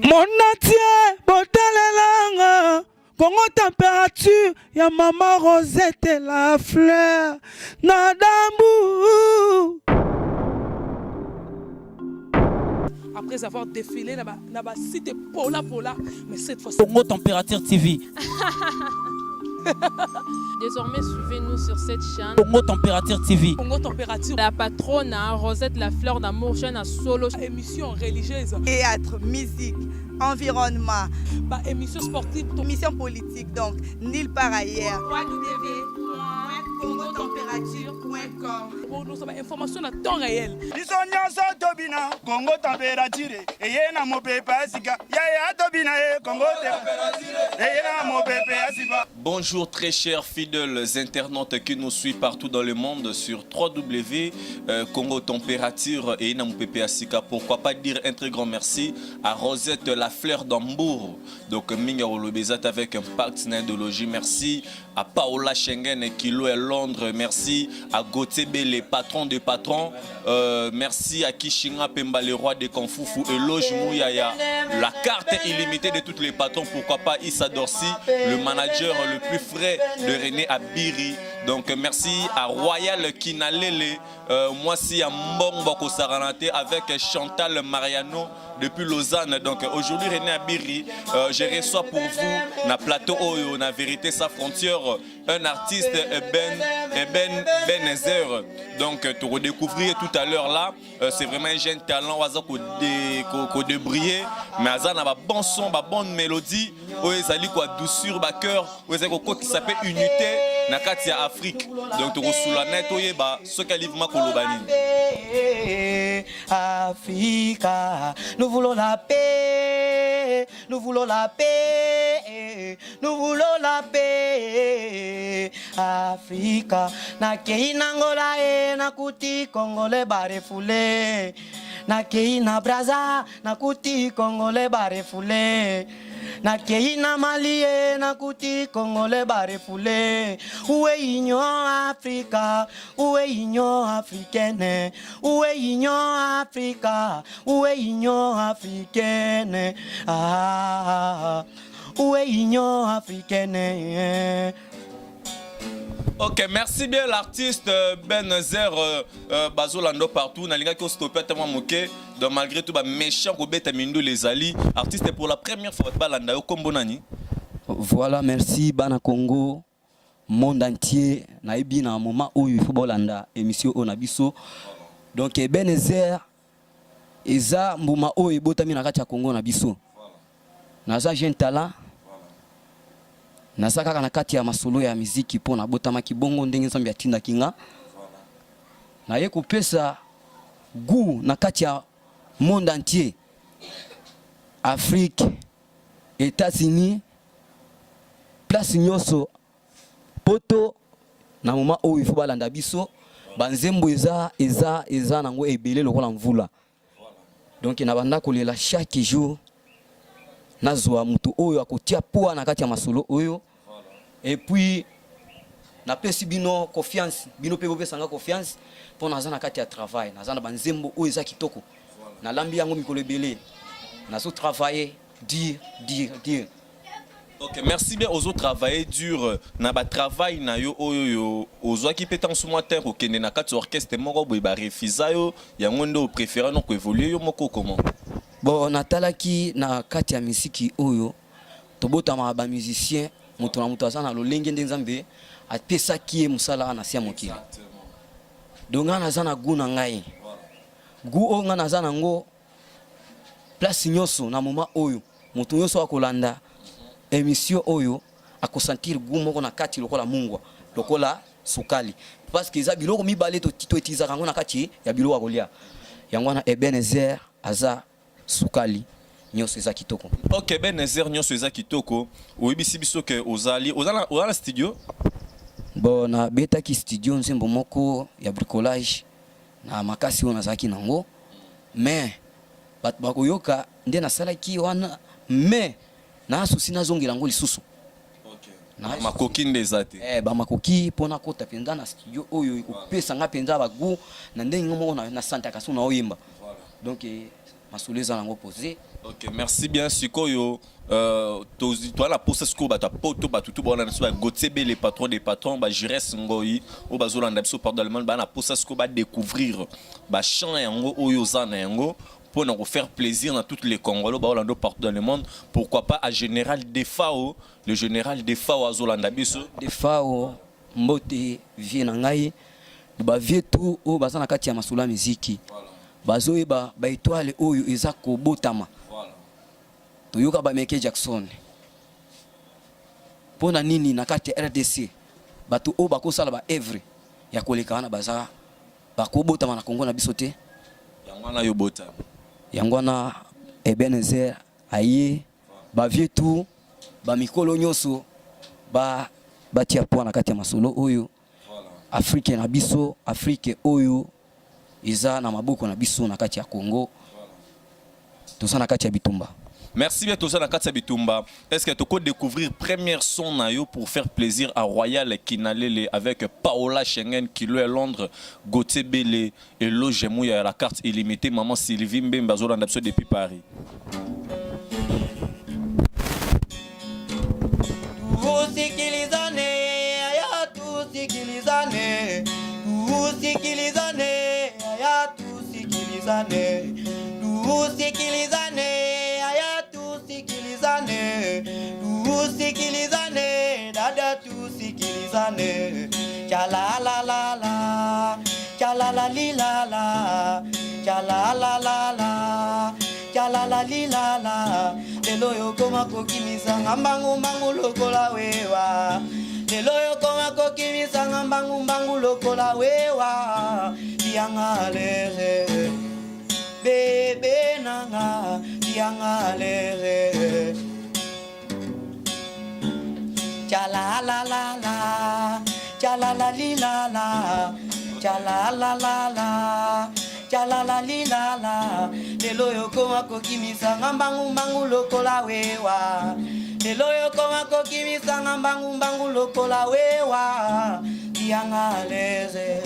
Mon atier, botalelanga, Congo température, ya maman Rosette et la fleur, Nadambu. Après avoir défilé dans la cité Pola, mais cette fois-ci. Congo Température TV. Désormais, suivez-nous sur cette chaîne. Congo Température TV. Congo Température. La patronne Rosette la fleur d'amour, chaîne à solo. Émission religieuse. Théâtre, musique, environnement. Bah, émission sportive. Émission politique, donc nulle part ailleurs. www.congotempérature.com. Pour nous avoir information à temps réel. Congo Température. Et yena mo pepe asika. Ya tobina Congo Température. Et yena mo pepe asika. Bonjour très chers fidèles internautes qui nous suivent partout dans le monde sur www.Congo Température et Yena mo pepe asika. Pourquoi pas dire un très grand merci à Rosette la fleur d'Ambour. Donc Minga Olobezat avec un partenaire de logis. Merci à Paola Schengen qui loue à Londres. Merci à Gauthier les patrons des patrons. Merci à Kishinga Pemba, le roi des Kanfoufou et Loge Mouyaya. La carte illimitée de tous les patrons. Pourquoi pas Issa Dorsi, le manager le plus frais de René Abiri. Donc merci à Royal Kinalele. Moi si à Mbongo Saranate avec Chantal Mariano depuis Lausanne. Donc aujourd'hui René Abiri, je reçois pour vous na plateau Oyo, na vérité sa frontière, un artiste Ben Ezer. Donc tu redécouvrir tout à l'heure là, c'est vraiment un jeune talent qu'on débriller, mais Azan a bon son, bonne mélodie, ezali quoi doucure, cœur, qui s'appelle unité na kati ya Afrique. Donc tu reçois la net oyeba ce qu'alivre ma kolobani. Africa, nous voulons la paix, nous voulons la paix, nous voulons la paix. Africa, na kei nangola na kuti Congolais barefoulé, na kei na Braza na kuti Congolais barefoulé. Na kei na Mali na kuti Congolais barefoulé. Où est Union Africa? Où est Union africaine? Où est Union Africa? Où est Union africaine? Ah, où est Union africaine? Ok, merci bien l'artiste Ben Zer Bazolando partout. Nalinga qui stoppé tellement moqué. Donc malgré tout, méchant ko beta mindo les ali. Artiste pour la première fois balanda yo kombo nani. Voilà, merci Bana Congo, monde entier. Naibi na moment où il faut balanda émission Onabiso. Donc Ben Zer eza mbuma o ebotami na kati ya Congo na biso. Naza jeune talent. Nasaka kana kati ya masolo ya muziki pona botama kibongo ndenge nzambe atinda kinga. Na ye kopesa goût na kati ya monde entier. Afrique, États-Unis, place nyonso poto na moma oyo ifo balanda biso banzembo eza nango ebele lokola mvula. Donc na banda kolela chaque jour nazwa mutu oyo akotia poa na kati ya masolo oyo. Et puis na pesi bino confiance, bino pe bopesa nga confiance pour naza na kati ya travail, naza na banzembo oyo eza kitoko. Na lambi yango mikolo ebele. Nazo travailler dire. Ok, merci bien aux autres travailler dur. Na ba travail na yo oyo ozo ki petan sous moi terre okende na kati orchestre moko boy ba refisa yo yango ndo préféré non ko évoluer yo moko comment. Bon natalaki na kati ya misiki oyo tobotama ba musicien moto na moto azana lolenge ndenzambe apesa ki musala na sia mokili. Donc ngana zana guna ngai. Gu o ngana zana ngo place nyoso na moma oyo moto nyoso akolanda émission oyo akosentir gu moko na kati lokola mungwa lokola sukali parce que za biloko mibale to etizaka ngo na kati ya biloko akolia yango na Ebenezer aza sukali nyoso eza kitoko. Ok, Ebenezer nyoso eza kitoko. Oyebisi biso ke ozali ozala studio. Bon na beta ki studio nzembo moko ya bricolage na makasi ona zaki nango. Mais bat bakoyoka nde na sala ki wana mais na susi na zongela ngo lisusu. Ok. Na makoki ndezate. Ba makoki pona kota penza na studio oyo opesa nga penza bagu na ndenge moko na santa kaso na oyemba. Donc masoleza nango posé Ok, merci bien Sikoyo. Toi la poste ce que bata poto batutu ba na so Gotebe les patrons des patrons ba Jires ngoi o ba zolanda biso par le monde ba na poste ce que ba découvrir ba chant yango oyo zana yango pour nous faire plaisir dans tous les Congolais ba olando partout dans le monde. Pourquoi pas à général Defao, le général Defao a zolanda biso Defao mbote vie na ngai ba vie tout o bazana kati ya masula muziki bazoyeba ba étoile oyo eza ko botama toyoka ba Michael Jackson pona nini na kati RDC bato o bakosala ba evre ya koleka na baza bakobotama na Kongo na biso te yangwana yo bota yangwana Ebenezer aye ba vie tout ba mikolo nyoso ba batia po na kati ya masolo oyo Afrique na biso Afrique oyo iza na maboko na biso na kati ya Congo toza na kati ya bitumba. Merci bien Toza Nakatsa Bitumba. Est-ce que tu peux découvrir première son nayo pour faire plaisir à Royal Kinalele avec Paola Schengen qui lui est Londres, Gotebe et Lojemouya à la carte illimitée, maman Sylvie Mbemba Zola depuis Paris. Tusikilizane, dada tusikilizane. Chala la la la, chala la li la la, chala la la la, chala la li la la. Lelo yo koma kokimisa ngambangu mbangu lokola wewa. Lelo yo koma kokimisa ngambangu mbangu lokola wewa. Diangale bebe nanga, diangale. Chala la la la, chala la li la la, chala la la la, chala la li la la. Lelo yo koma kokimisa ngambangu mbangu lokola wewa. Lelo yo koma kokimisa ngambangu mbangu lokola wewa. Diangaleze.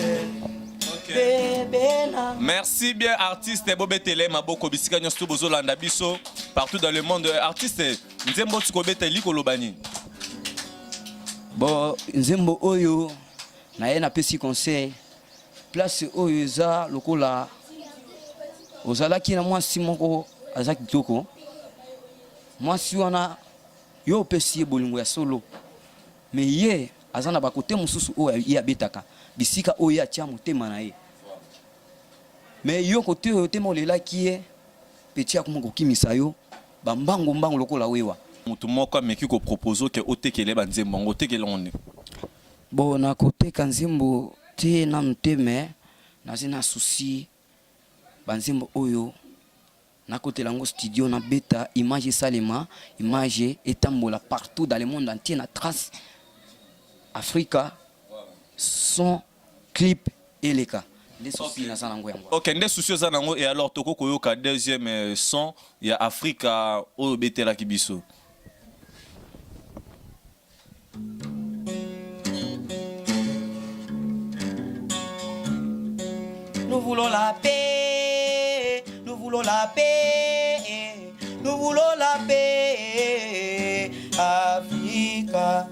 Merci bien artiste Bobe Tele Maboko Bisika Nyosto Bozolanda Biso partout dans le monde. Artiste Nzembo Tsikobete Likolobani. Bon, nzembo oyo na ye na pesi conseil place oyo eza lokola ozalaki na mwasi moko aza kitoko mwasi wana yo pesi ye bolingo ya solo mais ye aza na bakote mosusu oyo ye abetaka bisika oyo atia motema na ye mais yo kote oyo tema olelaki ye peti akoma kokimisa yo bambango mbango lokola wewa mutu moko ameki ko proposer que otekele banzembo ngo tekele on bon na koteka nzembo te na mteme na zina souci banzembo oyo na kotela ngo studio na beta image salema image etambola partout dans le monde entier na trace Africa son clip eleka des soucis na zanango yango. OK, des soucis zanango et alors toko koyoka deuxième son ya Africa o betela kibiso. Nous voulons la paix, nous voulons la paix, nous voulons la paix, Africa.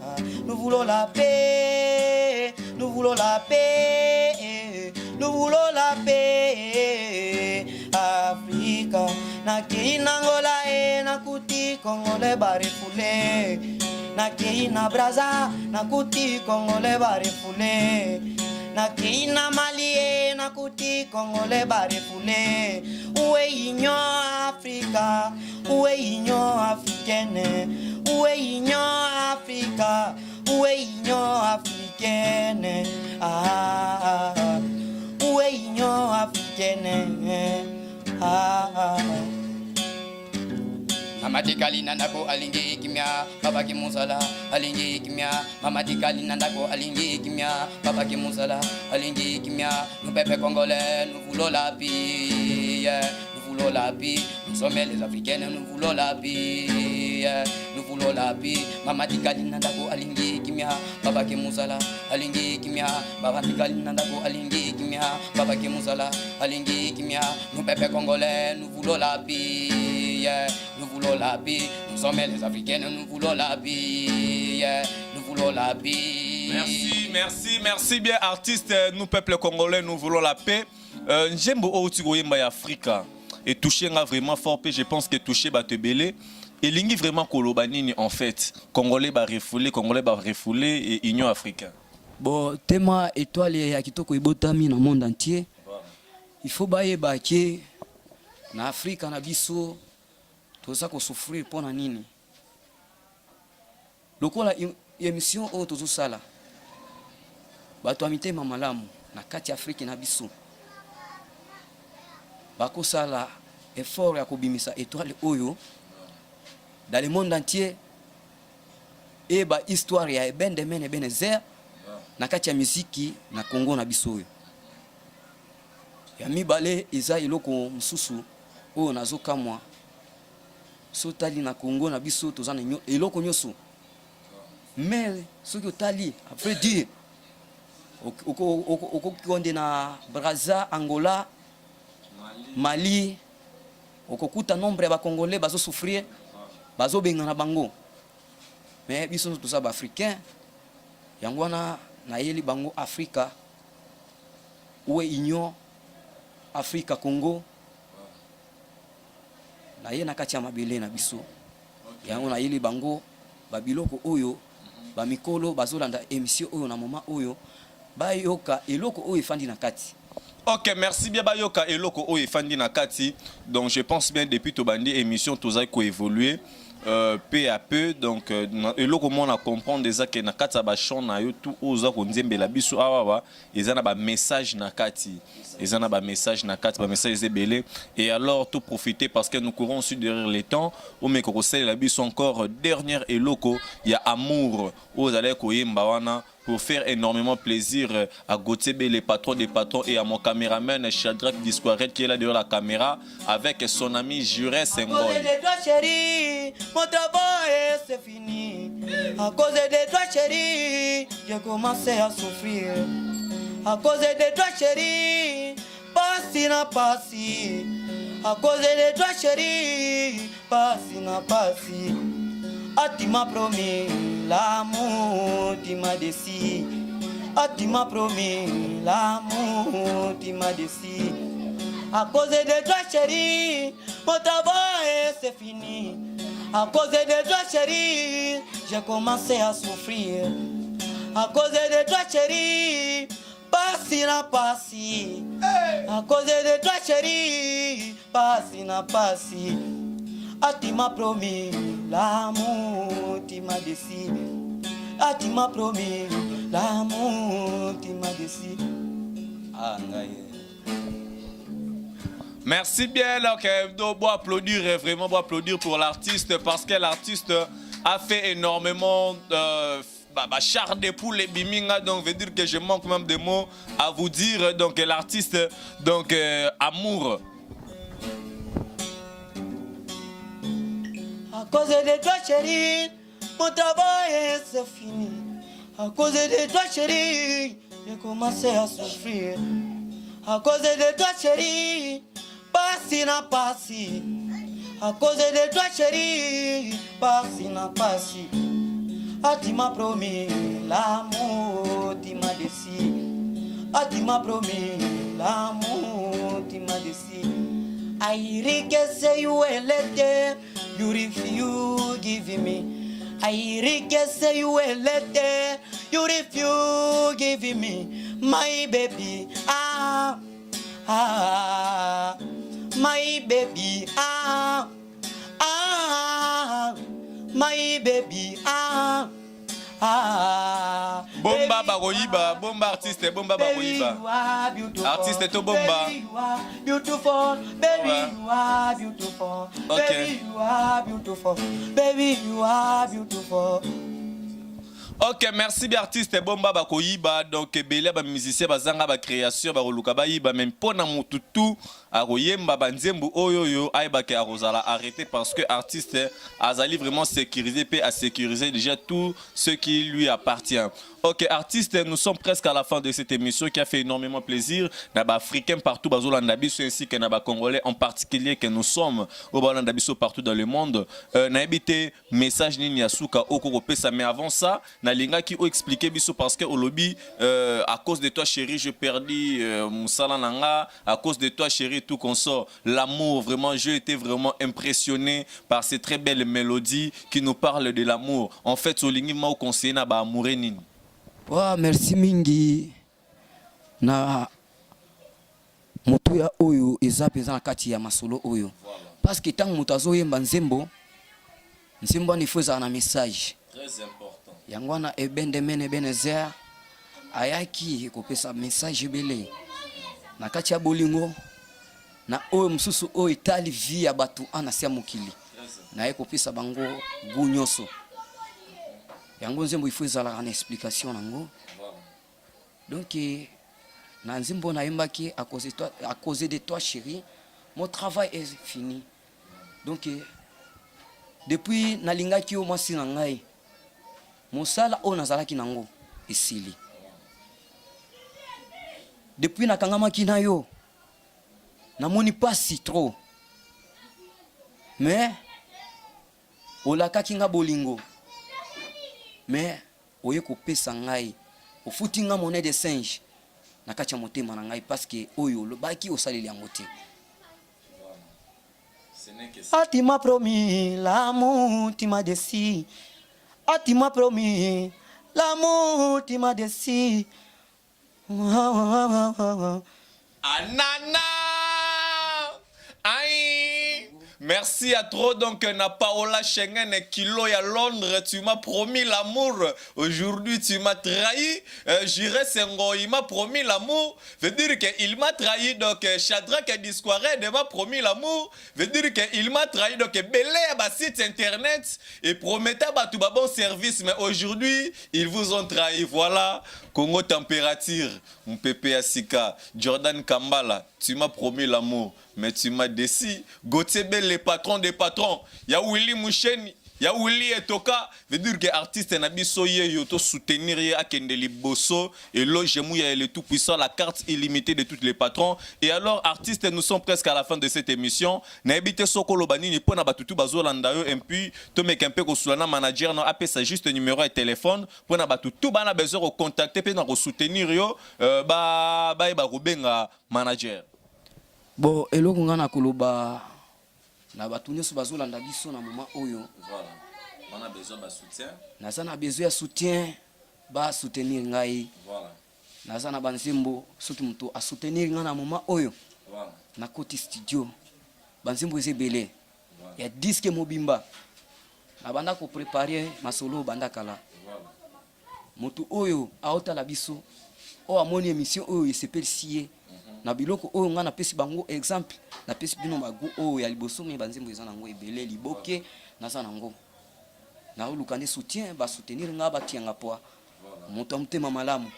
Nous voulons la paix, nous voulons la paix, nous voulons la paix, Africa. Nakei nangola nakuti Congolais barefule, nakei na Braza nakuti Congolais barefule. Nakei na Mali nakuti Congolais barefule. Où est l'Union Africa? Où est l'Union africaine? Où est l'Union Africa? Où est l'Union africaine? Ah, où est l'Union africaine? Ah. Mamadi Kalina Nako Alingi Kimia, Papa Kimusala, Alingi Kimia, Mamadi Kalina Nako Alingi Kimia, Papa Kimusala, Alingi Kimia, nous peuple congolais, nous voulons la paix, nous voulons la paix, nous sommes les Africains, nous voulons la paix, nous voulons la paix, Mamadi Kalina Nako Alingi Kimia, Papa Kimusala, Alingi Kimia, Mamadi Kalina Nako Alingi Kimia. kimia, papa qui mouzala, alingi kimia, nous peuple congolais, nous voulons la paix, yeah. Nous voulons la paix, nous sommes les Africains, nous voulons la paix, yeah. Nous voulons la paix. Merci bien artiste, nous peuple congolais, nous voulons la paix. J'aime beaucoup Africa et toucher vraiment fort, je pense que toucher Batebele. Et lingi vraiment kolobanini en fait, Congolais ba refoulé et Union africaine. Bon, tema étoile ya kitoko ibotami na monde entier. Il faut baye baki na Afrika na biso toza ko souffrir pona nini. Lokola émission o tozo sala. Bato amitema malamu na kati Afrika na biso. Bako sala effort ya kobimisa étoile oyo dans le monde entier et ba histoire ya ben de mene benezer na kati ya muziki na Congo na biso oyo ya mibale eza iloko mususu oyo nazoka mwa sotali na Congo na biso tozana iloko nyoso mais soki otali après dire okokonde na Brazza, Angola, Mali okokuta nombre ba Congolais bazo souffrir bazo benga na bango mais biso toza ba africain yango na yeli bango Afrika ou Union Afrika Congo na ye na kati ya mabele na biso yango na yeli bango ba biloko oyo ba mikolo bazolanda émission oyo na moment oyo bayoka eloko oyo efandi na kati. Ok, merci bien Bayoka et Loko O et Fandi Nakati. Donc je pense bien depuis Tobandi émission tous a évolué peu à peu. Donc et Loko on a comprendre déjà que Nakati a bachon na yo tout aux a konzembe la biso awa ils en a ba message Nakati. Ils en a ba message Nakati, ba message zebele et alors tout profiter parce que nous courons sur derrière les temps. Au mekosel la biso encore dernière et Loko, il y a amour aux allez koyemba wana. Pour faire énormément plaisir à Gauthier, les patrons des patrons, et à mon caméraman Shadrach Disquaret qui est là derrière la caméra avec son ami Juré Sengoy. À cause de toi chérie, mon travail c'est fini. À cause de toi chérie, j'ai commencé à souffrir. À cause de toi chérie, passi na passi. À cause de toi chérie, passi na passi. Ah, tu m'as promis l'amour, tu m'as décidé. Ah, tu m'as promis l'amour, tu m'as décidé. À cause de toi chérie, mon travail c'est fini. À cause de toi chérie, j'ai commencé à souffrir. À cause de toi chérie, passi na passi. À cause de toi chérie, passi na passi. Ah, tu m'as promis l'amour, tu m'as décidé. Ah, tu m'as promis l'amour, tu m'as décidé. Ah, merci bien, donc bon applaudir, vraiment bon applaudir pour l'artiste parce que l'artiste a fait énormément char de poule et biminga, donc veut dire que je manque même de mots à vous dire, donc l'artiste, donc amour. À cause de toi chérie, mon travail c'est fini. À cause de toi chérie, j'ai commencé à souffrir. À cause de toi chérie, passi na passi. À cause de toi chérie, passi na passi. Ah, tu m'as promis l'amour, tu m'as décidé. Ah, tu m'as promis l'amour, tu m'as décidé. I regret say you a letter, you refuse give me. I regret say you a letter, you refuse give me. My baby, ah, ah, my baby, ah, ah, my baby, ah, ah. Bomba bagoyiba, bomba artiste, bomba bagoyiba. Artiste to bomba. Baby, you are beautiful. Baby, you are beautiful. Okay. Baby, you are beautiful. Baby, you are beautiful. Ok, merci bien artiste bomba bakoyiba donc belé ba musicien bazanga ba création ba luka ba yiba même pona mututu akoyemba banzembu oyoyo aiba ke arozala arrêter parce que artiste azali vraiment sécurisé peut à sécuriser déjà tout ce qui lui appartient. Ok, artiste, nous sommes presque à la fin de cette émission qui a fait énormément plaisir. Naba africains partout, bazolanda biso ainsi que naba congolais en particulier que nous sommes au balanda biso partout dans le monde. Naibité message ni yasuka oko pesa mais avant ça, na linga qui o expliquer biso parce que au lobby à cause de toi chérie, je perdis musala nanga, à cause de toi chérie tout consort. L'amour vraiment, j'ai été vraiment impressionné par ces très belles mélodies qui nous parlent de l'amour. En fait, solingi ma conseiller na ba amoureux nini. Wa merci mingi na moto ya oyo eza peza na kati ya masolo oyo parce que tant moto azoyemba nzembo ni foza na message Très important. yango na ebende mene benezer ayaki kopesa message belé na kati ya bolingo na oyo mususu oyo itali vie ya batu anasia mokili na ye kopesa bango gunyoso yango nzembo il faut ezala na explication nango donc na nzembo na yembaki à cause de toi chérie mon travail est fini donc depuis nalingaki yo mwasi na ngai mosala o nazalaki nango esili depuis nakangamaki na yo namoni pasi trop mais olakaki nga bolingo mais oye kopesa ngai ofuti nga monnaie de singe na kati ya motema na ngai parce que oyo lobaki osaleli yango te. Ah, tu m'as promis l'amour, tu m'as déçu. Ah, tu m'as promis l'amour, tu m'as déçu. Anana! Aïe! Merci à trop donc na Paola Schengen kilo à Londres, tu m'as promis l'amour. Aujourd'hui tu m'as trahi. J'irai Sengo, il m'a promis l'amour. Veut dire qu'il m'a trahi donc Shadrach Disquared m'a promis l'amour. Veut dire qu'il m'a trahi donc Belé à site internet et promettait tout bon service mais aujourd'hui ils vous ont trahi. Voilà Congo température, mon pépé Asika, Jordan Kambala, tu m'as promis l'amour mais tu m'as déçu. Gauthier Bell, les patrons des patrons. Il y a Willy Moucheni, il y a Willy Etoka. Veut dire que l'artiste n'a pas souhaité soutenir à Kendeli Bosso. Et là, j'ai le tout puissant, la carte illimitée de tous les patrons. Et alors, artistes, nous sommes presque à la fin de cette émission. N'habitez Sokolo Banini pour na batutu bazolandayo et puis to make un peu ko sulana manager non appelle ça juste numéro et téléphone pour na batutu bana besoin de contacter pour na soutenir yo ba rubenga manager. Bon, eloko nga na koloba na batu nyonso bazolanda biso na moment oyo. Voilà. On a besoin de soutien. Naza na besoin de soutien ba soutenir ngai. Voilà. Naza na banzembo soki muto a soutenir nga na moment oyo. Voilà. Na koti studio. Banzembo ezebele. Voilà. Ya disque mobimba. Na banda ko préparer masolo banda kala. Voilà. Mutu oyo aota la biso. O amoni émission oyo esepeli siye. Na biloko oyo nga na pesi bango exemple na pesi bino bagu oyo ya liboso me banzembo eza nango ebele liboke naza nango na olukande soutien ba soutenir nga batianga poa moto mutema malamu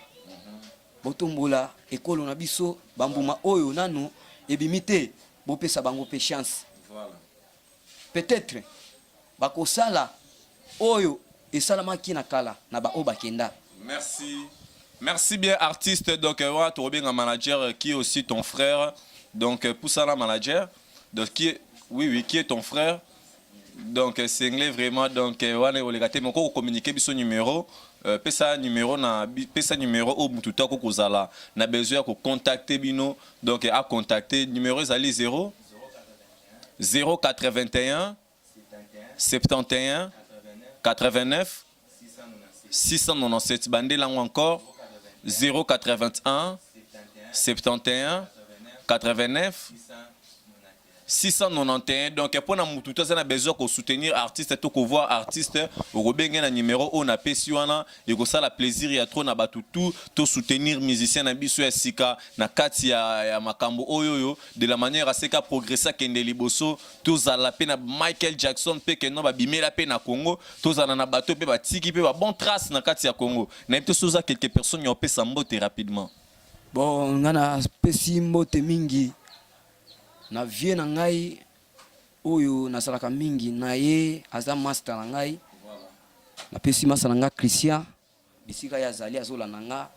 botombola ekolo na biso bambuma oyo nanu ebimite bopesa bango pe chance peut-être bakosala oyo esalamaki na kala na ba oba kenda. Merci. Merci bien artiste, donc ouais, tu bien un manager qui est aussi ton frère, donc pour ça la manager, donc qui est, oui qui est ton frère, donc c'est anglais vraiment donc ouais on les gâté mais on communiquer son numéro, pesa numéro au mututa ko kozala na besoin ko contacter bino donc à contacter numéro zali 081 71 89 697 bandé là encore 081 71 89 691. Donc pour na mutu to na besoin ko soutenir artiste to ko voir artiste au benga na numéro on a pesi wana et ko ça la plaisir ya trop na batutu to soutenir musicien na biso ya sika na kati ya makambo oyoyo de la manière à ce qu'a progresser kende liboso to zala pe na Michael Jackson pe que non ba bimela pe na Congo to zala na bato pe ba tiki pe ba bon trace na kati ya Congo na to soza quelques personnes yo pe sambote rapidement. Bon ngana pesi mbote mingi na vie na ngai oyo nasalaka mingi na ye aza master na ngai na pesi master na nga Christian bisika ya zali azola na nga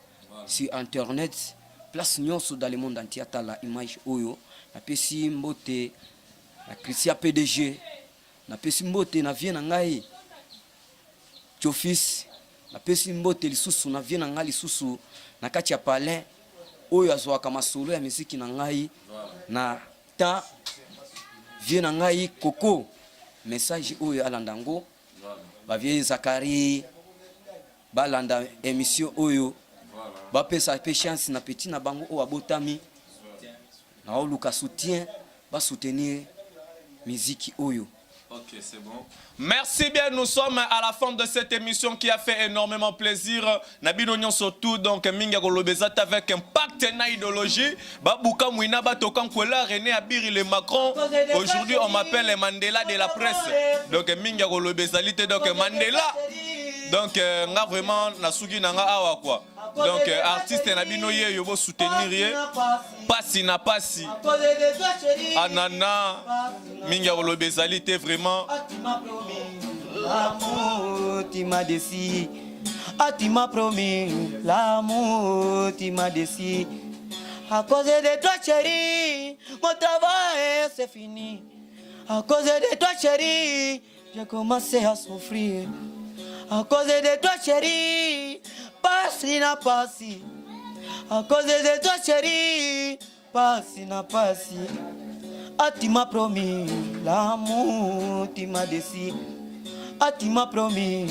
sur internet place nyonso dans le monde entier la image oyo na pesi mbote na Christian PDG na pesi mbote na vie na ngai Chofis na pesi mbote lisusu na vie na ngai lisusu na kati ya palais oyo azwaka masolo ya muziki na ngai na ta vie na ngai Koko message oyo alandango ba vie Zakari balanda émission oyo ba pesa pe chance na petit na bango o abotami na oluka soutien ba soutenir musique oyo. Ok, c'est bon. Merci bien, nous sommes à la fin de cette émission qui a fait énormément plaisir. Nabino Nyon surtout, donc Minga Golobezat avec impact na idéologie. Babouka Mouina Batokan Kwela, René Abiri le Macron. Aujourd'hui, on m'appelle Mandela de la presse. Donc Minga Golobezalité, donc Mandela. Donc, nga vraiment, Nasugi Nanga Awa quoi. Donc, artiste Nabino Ye, Yobo soutenir Passi na Passi. Anana, Minga Golobezalité, vraiment. L'amour, tu m'as décidé. Ah, tu m'as promis. L'amour, tu m'as décidé. À cause de toi, chérie, mon travail c'est fini. À cause de toi, chérie, j'ai commencé à souffrir. À cause de toi, chérie, passi na passi. À cause de toi, chérie, passi na passi. Ah, tu m'as promis, l'amour, tu m'as décidé. Ah, tu m'as promis,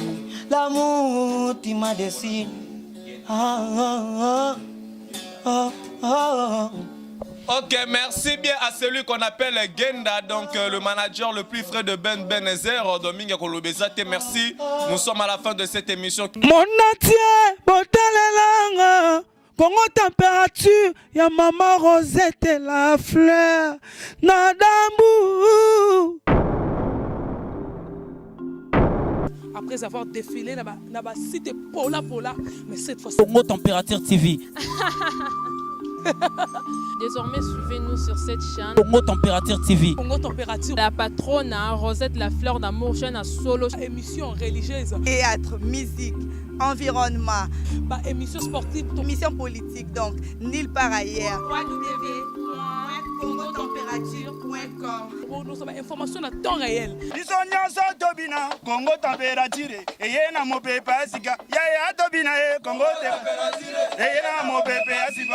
l'amour, tu m'as décidé. Ah, ah, ah, ah. Ok, merci bien à celui qu'on appelle Genda, donc le manager le plus frais de Ben Benezer, Domingue Kolobezate. Merci. Nous sommes à la fin de cette émission. Mon atier, botalelanga, Congo température, ya maman Rosette la fleur, Nadambu. Après avoir défilé dans la cité Pola, mais cette fois-ci. Congo Température TV. Désormais, suivez-nous sur cette chaîne. Congo Température TV. Congo Température. La patronne Rosette la fleur d'amour, chaîne à solo. Émission religieuse. Théâtre, musique, environnement, émission sportive. émission politique, donc nulle part ailleurs. www.congotempérature.com. Nous avons information à temps réel. Bisonyaso tobina Congo température eye na mopepe asika ya tobina Congo température eye na mopepe asika